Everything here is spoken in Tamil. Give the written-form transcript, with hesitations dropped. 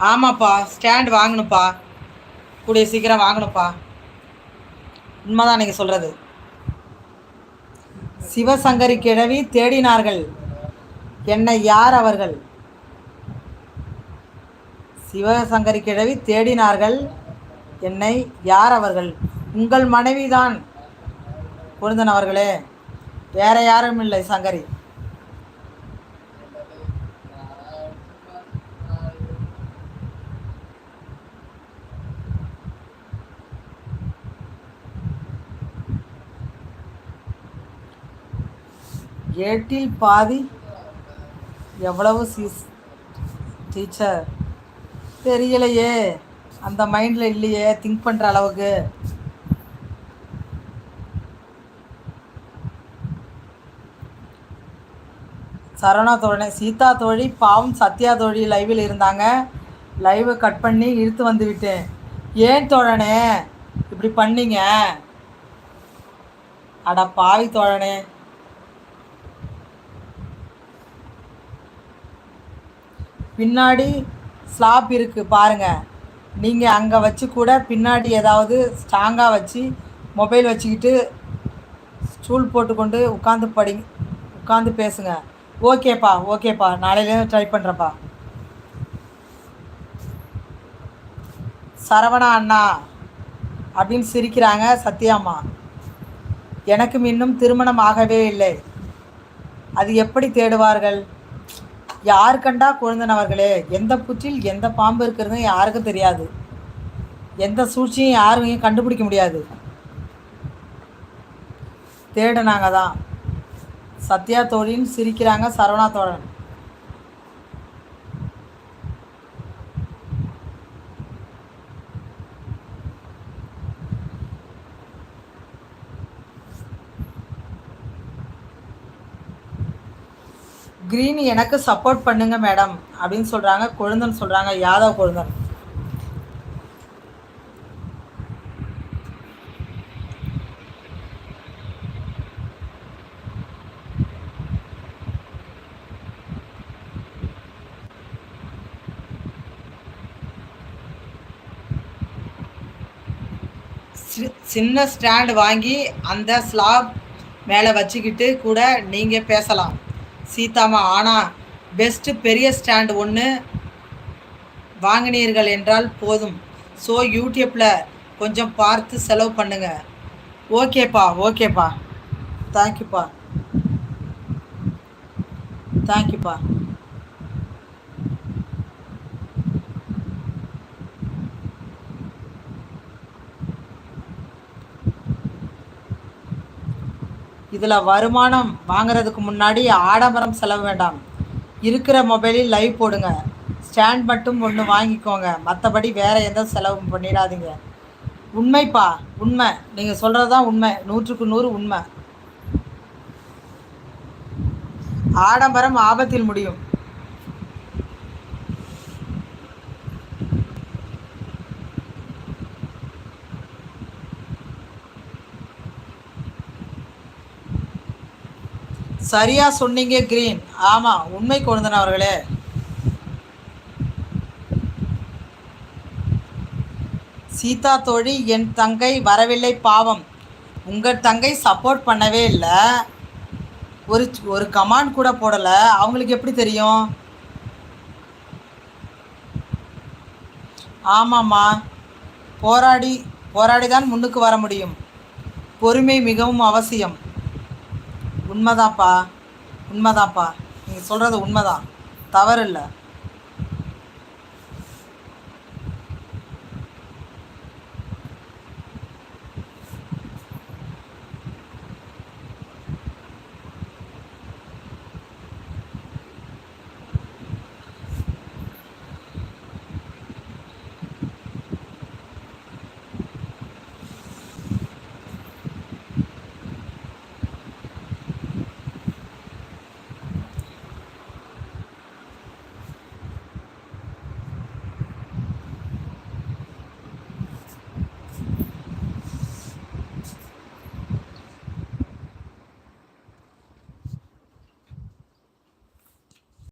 ஆமாப்பா, ஸ்டாண்ட் வாங்கணும்ப்பா. கூடிய சீக்கிரம் வாங்கணும்ப்பா. உண்மைதான் நீங்கள் சொல்கிறது. சிவசங்கரி கிழவி தேடினார்கள் என்னை யார் அவர்கள்? சிவசங்கரி கிழவி தேடினார்கள் என்னை யார் அவர்கள்? உங்கள் மனைவிதான் கொழுந்தன் அவர்களே, வேற யாரும் இல்லை சங்கரி. ஏட்டில் பாதி எவ்வளவு டீச்சர் தெரியலையே, அந்த மைண்டில் இல்லையே திங்க் பண்ணுற அளவுக்கு. சரவணா தோழனே, சீதா தோழி பாவம் சத்யா தோழி லைவில் இருந்தாங்க, லைவை கட் பண்ணி இழுத்து வந்து விட்டேன். ஏன் தோழனே இப்படி பண்ணீங்க? அட பாவி தோழனே. பின்னாடி ஸ்லாப் இருக்குது பாருங்கள், நீங்கள் அங்கே வச்சு கூட பின்னாடி ஏதாவது ஸ்ட்ராங்காக வச்சு மொபைல் வச்சுக்கிட்டு ஸ்டூல் போட்டுக்கொண்டு உட்காந்து பேசுங்க. ஓகேப்பா ஓகேப்பா, நாளையிலேருந்து ட்ரை பண்ணுறப்பா. சரவணா அண்ணா அப்படின்னு சிரிக்கிறாங்க சத்யாம்மா. எனக்கும் இன்னும் திருமணம் ஆகவே இல்லை, அது எப்படி தேடுவார்கள்? யார் கண்டா கொழுந்தனவர்களே, எந்த புற்றில் எந்த பாம்பு இருக்கிறதுன்னு யாருக்கும் தெரியாது, எந்த சூழ்ச்சியும் யாரும் கண்டுபிடிக்க முடியாது. தேடுனாங்க தான். சத்யா தோழின்னு சிரிக்கிறாங்க சரவணா தோழன். க்ரீன் எனக்கு சப்போர்ட் பண்ணுங்க மேடம் அப்படின்னு சொல்கிறாங்க. கொழுந்தன் சொல்கிறாங்க, யாதவ் கொழுந்தன். சின்ன ஸ்டாண்ட் வாங்கி அந்த ஸ்லாப் மேலே வச்சுக்கிட்டு கூட நீங்கள் பேசலாம் சீதாமா. ஆனால் பெஸ்ட்டு பெரிய ஸ்டாண்ட் ஒன்று வாங்கினீர்கள் என்றால் போதும். ஸோ யூடியூப்பில் கொஞ்சம் பார்த்து செலவு பண்ணுங்கள். ஓகேப்பா ஓகேப்பா, தேங்க்யூப்பா தேங்க்யூப்பா. இதில் வருமானம் வாங்கிறதுக்கு முன்னாடி ஆடம்பரம் செலவு வேண்டாம். இருக்கிற மொபைலில் லைவ் போடுங்க, ஸ்டாண்ட் மட்டும் ஒன்று வாங்கிக்கோங்க, மற்றபடி வேறு எந்த செலவும் பண்ணிடாதீங்க. உண்மைப்பா, உண்மை. நீங்கள் சொல்கிறது தான் உண்மை, 100க்கு 100 உண்மை. ஆடம்பரம் ஆபத்தில் முடியும். சரியா சொன்னீங்க கிரீன். ஆமாம், உண்மை கொழுந்தன் அவர்களே. சீதா தோழி, என் தங்கை வரவில்லை பாவம். உங்கள் தங்கை சப்போர்ட் பண்ணவே இல்லை, ஒரு கமாண்ட் கூட போடலை. அவங்களுக்கு எப்படி தெரியும்? ஆமாம்மா, போராடி தான் முன்னுக்கு வர முடியும். பொறுமை மிகவும் அவசியம். உண்மைதான்ப்பா, உண்மைதான்ப்பா, நீங்கள் சொல்கிறது உண்மைதான், தவறு இல்லை.